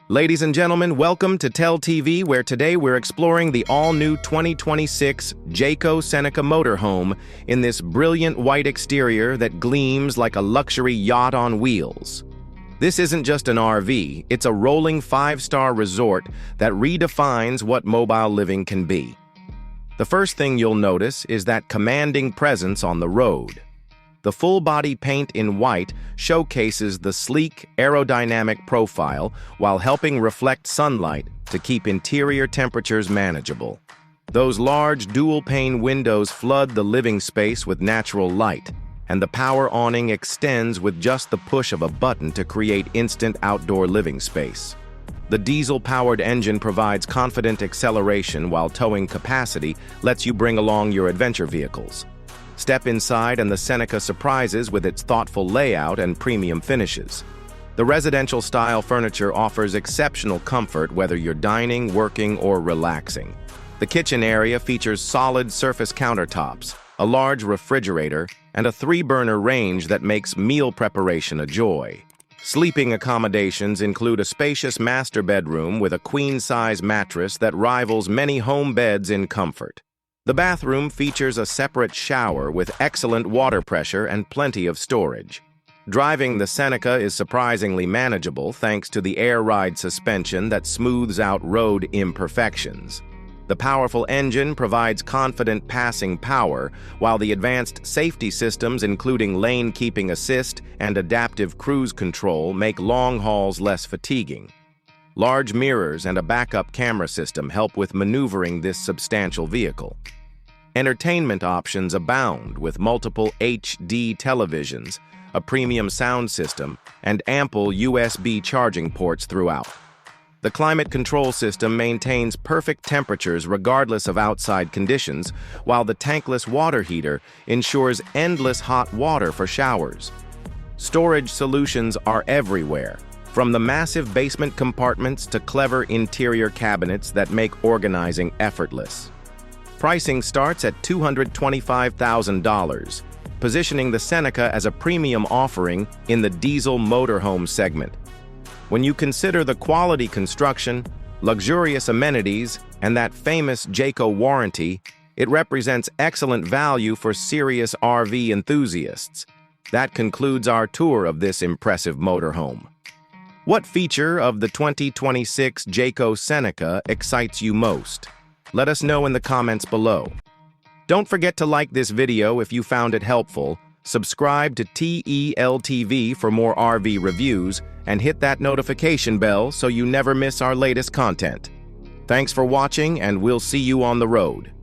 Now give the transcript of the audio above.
Ladies and gentlemen, welcome to TEL TV, where today we're exploring the all-new 2026 Jayco Seneca Motorhome in this brilliant white exterior that gleams like a luxury yacht on wheels. This isn't just an RV, it's a rolling five-star resort that redefines what mobile living can be. The first thing you'll notice is that commanding presence on the road. The full-body paint in white showcases the sleek, aerodynamic profile while helping reflect sunlight to keep interior temperatures manageable. Those large dual-pane windows flood the living space with natural light, and the power awning extends with just the push of a button to create instant outdoor living space. The diesel-powered engine provides confident acceleration, while towing capacity lets you bring along your adventure vehicles. Step inside and the Seneca surprises with its thoughtful layout and premium finishes. The residential-style furniture offers exceptional comfort whether you're dining, working, or relaxing. The kitchen area features solid surface countertops, a large refrigerator, and a 3-burner range that makes meal preparation a joy. Sleeping accommodations include a spacious master bedroom with a queen-size mattress that rivals many home beds in comfort. The bathroom features a separate shower with excellent water pressure and plenty of storage. Driving the Seneca is surprisingly manageable thanks to the air ride suspension that smooths out road imperfections. The powerful engine provides confident passing power, while the advanced safety systems, including lane keeping assist and adaptive cruise control, make long hauls less fatiguing. Large mirrors and a backup camera system help with maneuvering this substantial vehicle. Entertainment options abound with multiple HD televisions, a premium sound system, and ample USB charging ports throughout. The climate control system maintains perfect temperatures regardless of outside conditions, while the tankless water heater ensures endless hot water for showers. Storage solutions are everywhere, from the massive basement compartments to clever interior cabinets that make organizing effortless. Pricing starts at $225,000, positioning the Seneca as a premium offering in the diesel motorhome segment. When you consider the quality construction, luxurious amenities, and that famous Jayco warranty, it represents excellent value for serious RV enthusiasts. That concludes our tour of this impressive motorhome. What feature of the 2026 Jayco Seneca excites you most? Let us know in the comments below. Don't forget to like this video if you found it helpful, subscribe to TEL TV for more RV reviews, and hit that notification bell so you never miss our latest content. Thanks for watching, and we'll see you on the road.